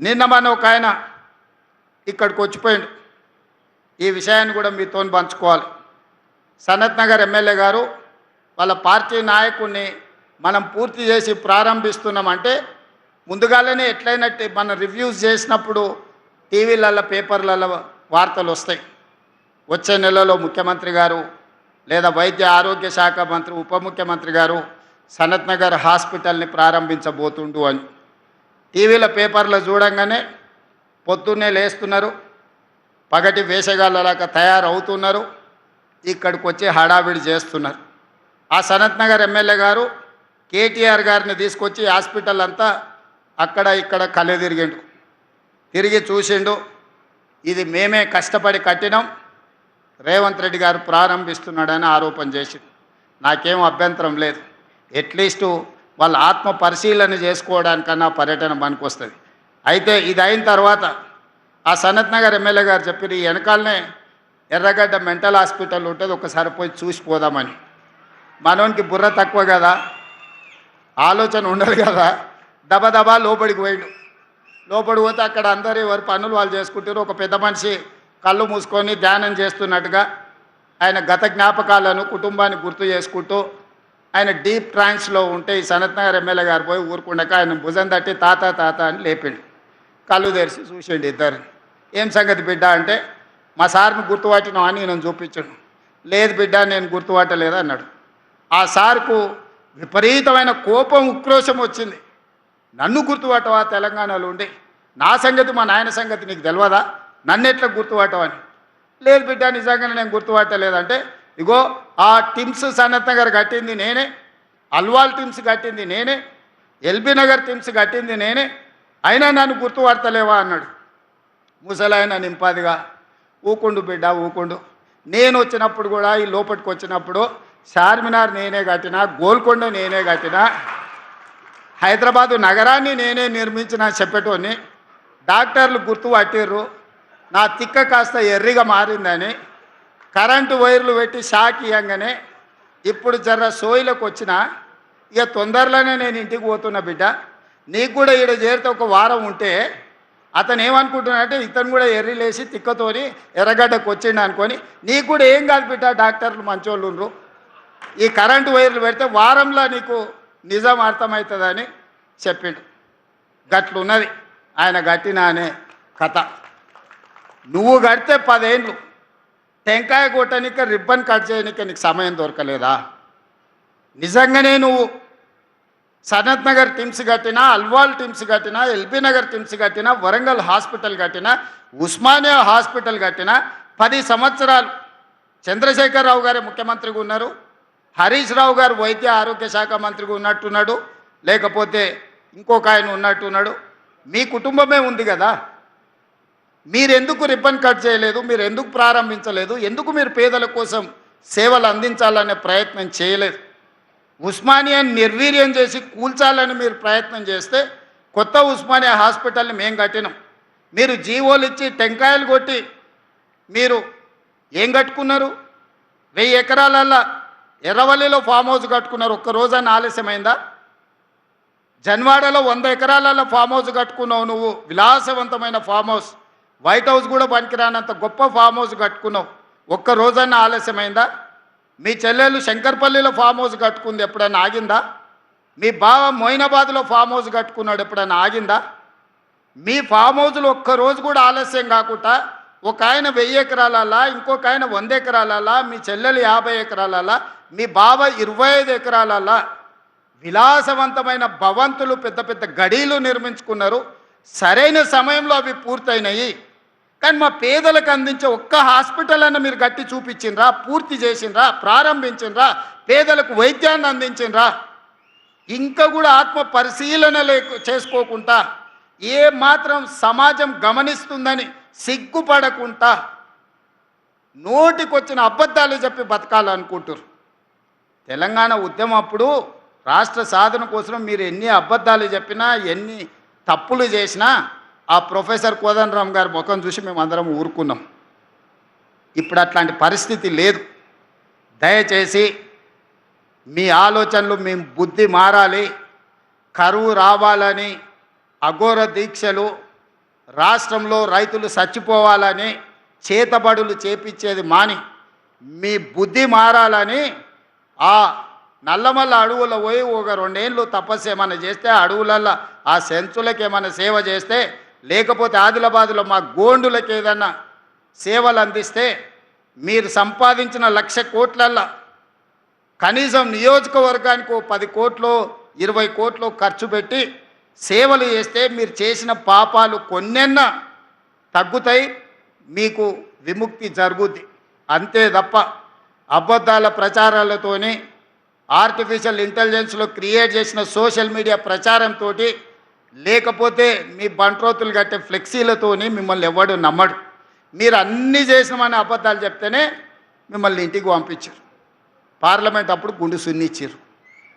నిన్న మన ఒక ఆయన ఇక్కడికి వచ్చిపోయాడు. ఈ విషయాన్ని కూడా మీతో పంచుకోవాలి. సనత్ నగర్ ఎమ్మెల్యే గారు వాళ్ళ పార్టీ నాయకుడిని మనం పూర్తి చేసి ప్రారంభిస్తున్నామంటే ముందుగానే ఎట్లయినట్టు మనం రివ్యూస్ చేసినప్పుడు టీవీలలో పేపర్లలో వార్తలు వస్తాయి. వచ్చే నెలలో ముఖ్యమంత్రి గారు లేదా వైద్య ఆరోగ్య శాఖ మంత్రి ఉప ముఖ్యమంత్రి గారు సనత్ నగర్ హాస్పిటల్ని ప్రారంభించబోతుండు అని టీవీల పేపర్లో చూడంగానే పొద్దున్నే లేస్తున్నారు, పగటి వేషగాళ్ళలాగా తయారవుతున్నారు, ఇక్కడికి వచ్చి హడావిడి చేస్తున్నారు. ఆ సనత్ నగర్ ఎమ్మెల్యే గారు కేటీఆర్ గారిని తీసుకొచ్చి హాస్పిటల్ అంతా అక్కడ ఇక్కడ కళ్ళు తిరిగి చూసిండు. ఇది మేమే కష్టపడి కట్టినాం, రేవంత్ రెడ్డి గారు ప్రారంభిస్తున్నాడని ఆరోపణ చేసిండు. నాకేం అభ్యంతరం లేదు. అట్లీస్టు వాళ్ళ ఆత్మ పరిశీలన చేసుకోవడానికన్నా పర్యటన పనికొస్తుంది. అయితే ఇది అయిన తర్వాత ఆ సనత్ నగర్ ఎమ్మెల్యే గారు చెప్పి ఈ వెనకాలనే ఎర్రగడ్డ మెంటల్ హాస్పిటల్ ఉంటుంది, ఒకసారి పోయి చూసిపోదామని. మనోనికి బుర్ర తక్కువ కదా, ఆలోచన ఉండదు కదా, దబదబా లోపలికి పోయాడు. లోపలికి పోతే అక్కడ అందరూ ఎవరి పనులు వాళ్ళు చేసుకుంటారు. ఒక పెద్ద మనిషి కళ్ళు మూసుకొని ధ్యానం చేస్తున్నట్టుగా ఆయన గత జ్ఞాపకాలను కుటుంబాన్ని గుర్తు చేసుకుంటూ ఆయన డీప్ ట్రాన్స్లో ఉంటే ఈ సనత్ నగర్ ఎమ్మెల్యే గారు పోయి ఊరుకుండక ఆయన భుజం తట్టి తాత తాత అని లేపిండు. కళ్ళు తెరిచి చూసిండు ఇద్దరు. ఏం సంగతి బిడ్డ అంటే, మా సార్ని గుర్తుపట్టినావు అని నేను చూపించాను. లేదు బిడ్డ నేను గుర్తుపట్టలేదు అన్నాడు. ఆ సార్కు విపరీతమైన కోపం ఉక్రోషం వచ్చింది. నన్ను గుర్తుపట్టవా తెలంగాణలో ఉండి, నా సంగతి మా నాయన సంగతి నీకు తెలియదా, నన్ను ఎట్లా గుర్తుపట్టవని. లేదు బిడ్డ నిజంగానే నేను గుర్తుపట్టలేదంటే, ఇగో ఆ టిమ్స్ సనత్ నగర్ కట్టింది నేనే, అల్వాల్ టిమ్స్ కట్టింది నేనే, ఎల్బీ నగర్ టిమ్స్ కట్టింది నేనే, అయినా నన్ను గుర్తుపడతలేవా అన్నాడు. ముసలాయన నింపాదిగా ఊకుండు బిడ్డ ఊకుండు, నేను వచ్చినప్పుడు కూడా ఈ లోపలికి వచ్చినప్పుడు చార్మినార్ నేనే కట్టినా, గోల్కొండ నేనే కట్టినా, హైదరాబాదు నగరాన్ని నేనే నిర్మించిన చెప్పేటోని, డాక్టర్లు గుర్తుపట్టిర్రు, నా తిక్క కాస్త ఎర్రిగా మారిందని కరెంటు వైర్లు పెట్టి షాక్ ఇవ్వగానే ఇప్పుడు జర్ర సోయిలకు వచ్చిన, ఇక తొందరలోనే నేను ఇంటికి పోతున్నా బిడ్డ, నీకు కూడా ఈడ చేరితే ఒక వారం ఉంటే అతను ఏమనుకుంటున్నాడంటే ఇతను కూడా ఎర్రిలేసి తిక్కతోని ఎర్రగడ్డకు వచ్చిండు అనుకొని, నీకు కూడా ఏం కాదు బిడ్డ, డాక్టర్లు మంచోళ్ళు ఉండ్రు, ఈ కరెంటు వైర్లు పెడితే వారంలో నీకు నిజం అర్థమవుతుందని చెప్పిండు. గట్లున్నది ఆయన గట్టిన అనే కథ. నువ్వు కడితే 10 ఏళ్ళు టెంకాయ కొట్టనిక రిబ్బన్ కట్ చేయనిక నీకు సమయం దొరకలేదా? నిజంగానే నువ్వు సనత్ నగర్ టిమ్స్ కట్టినా, అల్వాల్ టిమ్స్ కట్టినా, ఎల్బీ నగర్ టిమ్స్ కట్టినా, వరంగల్ హాస్పిటల్ కట్టినా, ఉస్మానియా హాస్పిటల్ కట్టినా 10 సంవత్సరాలు చంద్రశేఖరరావు గారే ముఖ్యమంత్రిగా ఉన్నారు, హరీష్ రావు గారు వైద్య ఆరోగ్య శాఖ మంత్రిగా ఉన్నట్టున్నాడు, లేకపోతే ఇంకొక ఆయన ఉన్నట్టున్నాడు. మీ కుటుంబమే ఉంది కదా, మీరెందుకు రిబ్బన్ కట్ చేయలేదు, మీరు ఎందుకు ప్రారంభించలేదు, ఎందుకు మీరు పేదల కోసం సేవలు అందించాలనే ప్రయత్నం చేయలేదు? ఉస్మానియాని నిర్వీర్యం చేసి కూల్చాలని మీరు ప్రయత్నం చేస్తే కొత్త ఉస్మానియా హాస్పిటల్ని మేము కట్టినాం. మీరు జీవోలు ఇచ్చి టెంకాయలు కొట్టి మీరు ఏం కట్టుకున్నారు? 1000 ఎకరాలల్లో ఎర్రవల్లిలో ఫామ్ హౌస్ కట్టుకున్నారు, ఒక్క రోజైనా ఆలస్యమైందా? జన్వాడలో 100 ఎకరాలలో ఫామ్ హౌస్ కట్టుకున్నావు నువ్వు, విలాసవంతమైన ఫామ్ హౌస్, వైట్ హౌస్ కూడా పనికిరానంత గొప్ప ఫామ్ హౌస్ కట్టుకున్నావు, ఒక్క రోజైనా ఆలస్యమైందా? మీ చెల్లెలు శంకర్పల్లిలో ఫామ్ హౌస్ కట్టుకుంది, ఎప్పుడైనా ఆగిందా? మీ బావ మొయినాబాద్లో ఫామ్ హౌస్ కట్టుకున్నాడు, ఎప్పుడైనా ఆగిందా? మీ ఫామ్ హౌస్లో ఒక్కరోజు కూడా ఆలస్యం కాకుండా ఒక ఆయన 1000 ఎకరాలలా, ఇంకొక ఆయన 100 ఎకరాలలా, మీ చెల్లెలు 50 ఎకరాలలా, మీ బావ 25 ఎకరాలలా విలాసవంతమైన భవంతులు, పెద్ద పెద్ద గడీలు నిర్మించుకున్నారు. సరైన సమయంలో అవి పూర్తయినాయి. కానీ మా పేదలకు అందించే ఒక్క హాస్పిటల్ అన్న మీరు కట్టి చూపించిండ్రా, పూర్తి చేసిండ్రా, ప్రారంభించిండ్రా, పేదలకు వైద్యాన్ని అందించిండ్రా? ఇంకా కూడా ఆత్మ పరిశీలన చేసుకోకుండా ఏ మాత్రం సమాజం గమనిస్తుందని సిగ్గుపడకుండా నోటికొచ్చిన అబద్ధాలు చెప్పి బతకాలనుకుంటారు. తెలంగాణ ఉద్యమం అప్పుడు రాష్ట్ర సాధన కోసం మీరు ఎన్ని అబద్ధాలు చెప్పినా, ఎన్ని తప్పులు చేసినా ఆ ప్రొఫెసర్ కోదండరామ్ గారి ముఖం చూసి మేము అందరం ఊరుకున్నాం. ఇప్పుడు అట్లాంటి పరిస్థితి లేదు. దయచేసి మీ ఆలోచనలు, మీ బుద్ధి మారాలి. కరువు రావాలని అఘోర దీక్షలు, రాష్ట్రంలో రైతులు చచ్చిపోవాలని చేతబడులు చేపించేది మాని మీ బుద్ధి మారాలని ఆ నల్లమల్ల అడవుల పోయి ఒక 2 ఏళ్ళు తపస్సు ఏమైనా చేస్తే అడవులల్లో ఆ సెంచులకు ఏమైనా సేవ చేస్తే, లేకపోతే ఆదిలాబాదులో మా గోండులకు ఏదన్నా సేవలు అందిస్తే మీరు సంపాదించిన 1,00,000 కోట్లల్లో కనీసం నియోజకవర్గానికి 10 కోట్లు 20 కోట్లు ఖర్చు పెట్టి సేవలు చేస్తే మీరు చేసిన పాపాలు కొన్నెన్నా తగ్గుతాయి, మీకు విముక్తి జరుగుద్ది. అంతే తప్ప అబద్ధాల ప్రచారాలతోని ఆర్టిఫిషియల్ ఇంటెలిజెన్స్లో క్రియేట్ చేసిన సోషల్ మీడియా ప్రచారంతో, లేకపోతే మీ బంట్రోతులు కట్టే ఫ్లెక్సీలతోని మిమ్మల్ని ఎవడు నమ్మడు. మీరు అన్నీ చేసినామని అబద్ధాలు చెప్తేనే మిమ్మల్ని ఇంటికి పంపించారు. పార్లమెంట్ అప్పుడు గుండు సున్నిచ్చారు.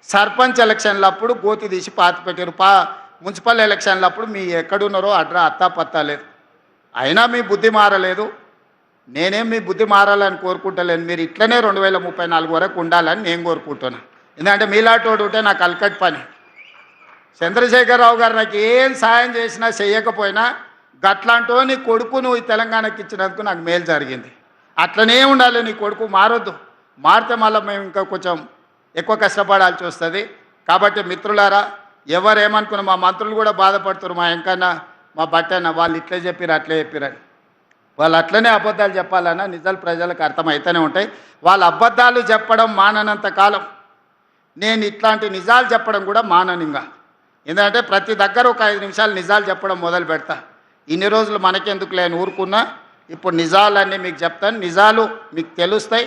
సర్పంచ్ ఎలక్షన్లు అప్పుడు గోతి తీసి పాతి పెట్టారు. మున్సిపల్ ఎలక్షన్లు అప్పుడు మీ ఎక్కడున్నారో అత్తా పత్తా లేదు. అయినా మీ బుద్ధి మారలేదు. నేనేం మీ బుద్ధి మారాలని కోరుకుంటలేను. మీరు ఇట్లనే 2034 వరకు ఉండాలని నేను కోరుకుంటున్నాను. ఎందుకంటే మీలాటోడు ఉంటే నాకు అలకట్ పని. చంద్రశేఖరరావు గారు నాకు ఏం సాయం చేసినా చేయకపోయినా గట్లాంటో నీ కొడుకు నువ్వు ఈ తెలంగాణకి ఇచ్చినందుకు నాకు మేలు జరిగింది. అట్లనే ఉండాలి. నీ కొడుకు మారొద్దు. మారితే మళ్ళీ మేము ఇంకా కొంచెం ఎక్కువ కష్టపడాల్సి వస్తుంది. కాబట్టి మిత్రులారా, ఎవరేమనుకున్నా మా మంత్రులు కూడా బాధపడుతున్నారు. మా ఎంకన్నా మా బట్టన్న వాళ్ళు ఇట్లే చెప్పారు అట్లే చెప్పారని. వాళ్ళు అట్లనే అబద్ధాలు చెప్పాలన్నా నిజాలు ప్రజలకు అర్థమవుతూనే ఉంటాయి. వాళ్ళు అబద్ధాలు చెప్పడం మాననంత కాలం నేను ఇట్లాంటి నిజాలు చెప్పడం కూడా మాననింగా. ఎందుకంటే ప్రతి దగ్గర ఒక 5 నిమిషాలు నిజాలు చెప్పడం మొదలు పెడతా. ఇన్ని రోజులు మనకెందుకు లేని ఊరుకున్నా ఇప్పుడు నిజాలన్నీ మీకు చెప్తాను. నిజాలు మీకు తెలుస్తాయి.